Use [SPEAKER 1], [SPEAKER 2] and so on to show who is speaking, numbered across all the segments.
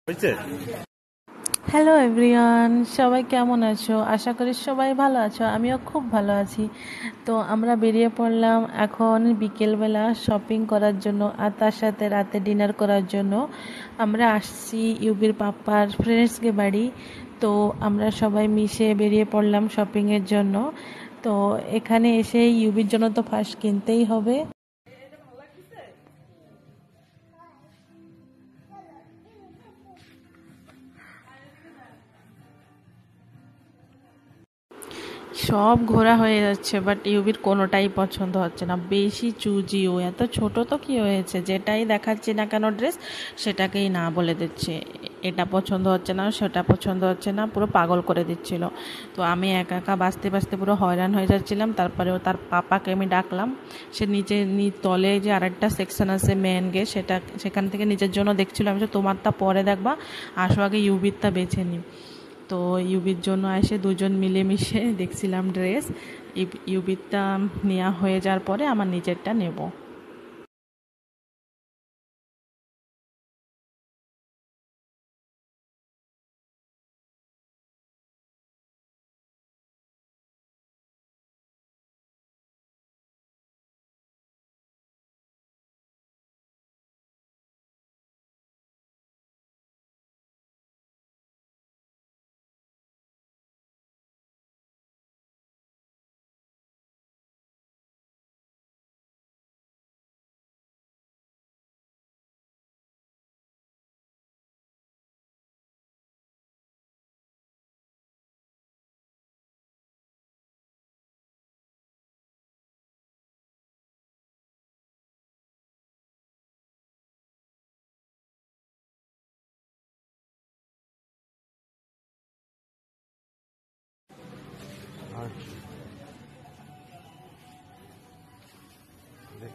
[SPEAKER 1] হয়েছে।
[SPEAKER 2] Hello everyone, সবাই কেমন আছো? আশা করি সবাই ভালো আছো, আমিও খুব ভালো আছি। তো আমরা বেরিয়ে পড়লাম এখন বিকেলবেলা শপিং করার জন্য, আর তার সাথে রাতে ডিনার করার জন্য। আমরা আসছি ইউবির পাপার ফ্রেন্ডসকে বাড়ি। তো আমরা সবাই মিশে বেরিয়ে পড়লাম শপিংয়ের জন্য। তো এখানে এসে ইউবির জন্য তো ফার্স্ট কিনতেই হবে। সব ঘোরা হয়ে যাচ্ছে, বাট ইউবির কোনোটাই পছন্দ হচ্ছে না, বেশি চুজি। ও এত ছোট তো কি হয়েছে, যেটাই দেখাচ্ছি না কেন ড্রেস সেটাকেই না বলে দিচ্ছে। এটা পছন্দ হচ্ছে না, সেটা পছন্দ হচ্ছে না, পুরো পাগল করে দিচ্ছিল। তো আমি একা একা বাঁচতে বাঁচতে পুরো হয়রান হয়ে যাচ্ছিলাম। তারপরেও তার পাপাকে আমি ডাকলাম। সে নিচে তলে যে আরেকটা সেকশন আছে মেন গেট, সেখান থেকে নিজের জন্য দেখছিল। আমি তো তোমারটা পরে দেখবা, আসো আগে ইউবিরটা বেছে নিই। তো ইউবির জন্য এসে দুজন মিলেমিশে দেখছিলাম ড্রেস। ইউবিরটা নেওয়া হয়ে যাওয়ার পরে আমার নিজেরটা নেব।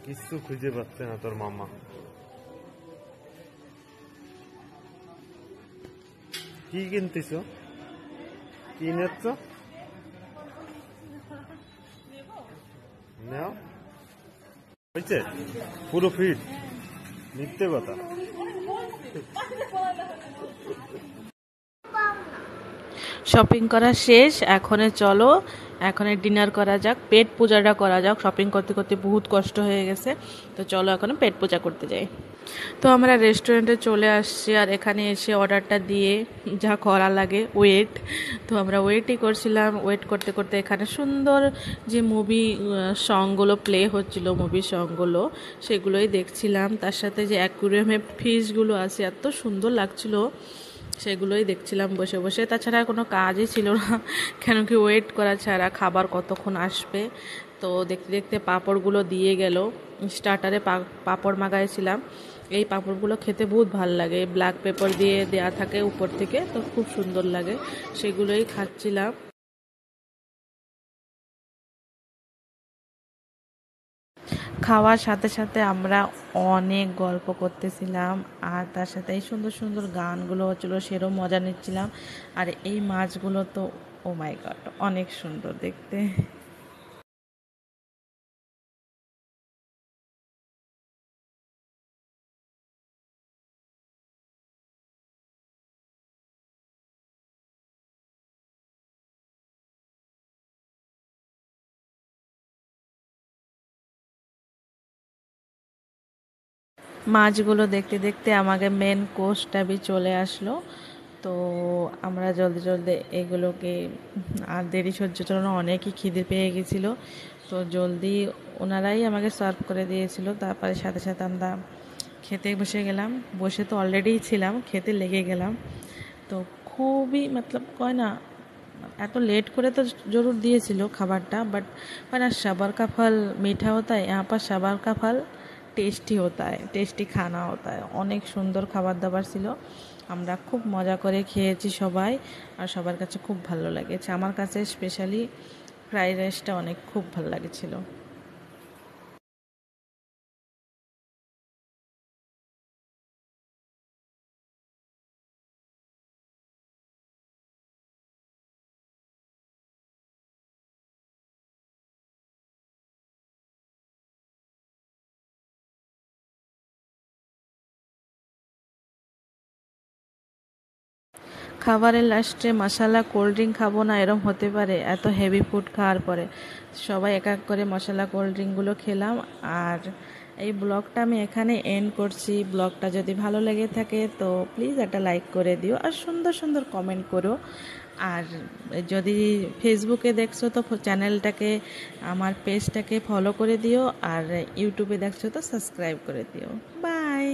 [SPEAKER 1] কিচ্ছু খুঁজে পাচ্ছে না তোর মামা। কি কিনতেছ? কি নেচ্ছ? নেও। হয়েছে? পুরো ফিট? মিথ্যে কথা।
[SPEAKER 2] শপিং করা শেষ, এখন চলো এখন ডিনার করা যাক, পেট পূজাটা করা যাক। শপিং করতে করতে বহুত কষ্ট হয়ে গেছে, তো চলো এখন পেট পূজা করতে যাই। তো আমরা রেস্টুরেন্টে চলে আসছি, আর এখানে এসে অর্ডারটা দিয়ে যা করা লাগে ওয়েট। তো আমরা ওয়েটই করছিলাম, ওয়েট করতে করতে এখানে সুন্দর যে মুভি সংগুলো প্লে হচ্ছিল, মুভি সংগুলো সেগুলোই দেখছিলাম। তার সাথে যে অ্যাকুরিয়ামে ফিশগুলো আছে এত সুন্দর লাগছিল, সেগুলোই দেখছিলাম বসে বসে। তাছাড়া কোনো কাজই ছিল না, কেন কি ওয়েট করা ছাড়া খাবার কতক্ষণ আসবে। তো দেখতে দেখতে পাঁপড়গুলো দিয়ে গেল। স্টার্টারে পাঁপড় মাগাইছিলাম। এই পাঁপড়গুলো খেতে বহুত ভালো লাগে, ব্ল্যাক পেপার দিয়ে দেয়া থাকে উপর থেকে, তো খুব সুন্দর লাগে, সেগুলোই খাচ্ছিলাম। খাওয়ার সাথে সাথে আমরা অনেক গল্প করতেছিলাম, আর তার সাথে এই সুন্দর সুন্দর গানগুলো হচ্ছিল, সেরও মজা নিচ্ছিলাম। আর এই মাছগুলো তো ও মাই গড, অনেক সুন্দর দেখতে। মাছগুলো দেখতে দেখতে আমাকে মেন কোর্সটা বি চলে আসলো। তো আমরা জলদি জলদি এগুলোকে, আর দেরি সহ্য ছিল না, অনেকই খিদে পেয়ে গেছিলো। তো জলদি ওনারাই আমাকে সার্ভ করে দিয়েছিল। তারপরে সাথে সাথে আমরা খেতে বসে গেলাম। বসে তো অলরেডি ছিলাম, খেতে লেগে গেলাম। তো খুবই মতলব কয় না, এত লেট করে তো জরুর দিয়েছিল খাবারটা, বাট ना सबर का फल मीठा होता है, यहाँ पर सबर का फल টেস্টি होता है, টেস্টি খানা होता है। অনেক সুন্দর খাবার দাবার ছিল, আমরা খুব মজা করে খেয়েছি সবাই, আর সবার কাছে খুব ভালো লেগেছে। আমার কাছে স্পেশালি ফ্রাইড রাইসটা অনেক খুব ভালো লাগছিল। খাবারের লাস্টে মশলা কোল্ড ড্রিঙ্ক খাবো না এরম হতে পারে এত হেভি ফুড খাওয়ার পরে? সবাই এক এক করে মশলা কোল্ড ড্রিঙ্কগুলো খেলাম। আর এই ব্লগটা আমি এখানে এন্ড করছি। ব্লগটা যদি ভালো লেগে থাকে তো প্লিজ একটা লাইক করে দিও আর সুন্দর সুন্দর কমেন্ট করো। আর যদি ফেসবুকে দেখছো তো চ্যানেলটাকে, আমার পেজটাকে ফলো করে দিও। আর ইউটিউবে দেখছো তো সাবস্ক্রাইব করে দিও। বাই।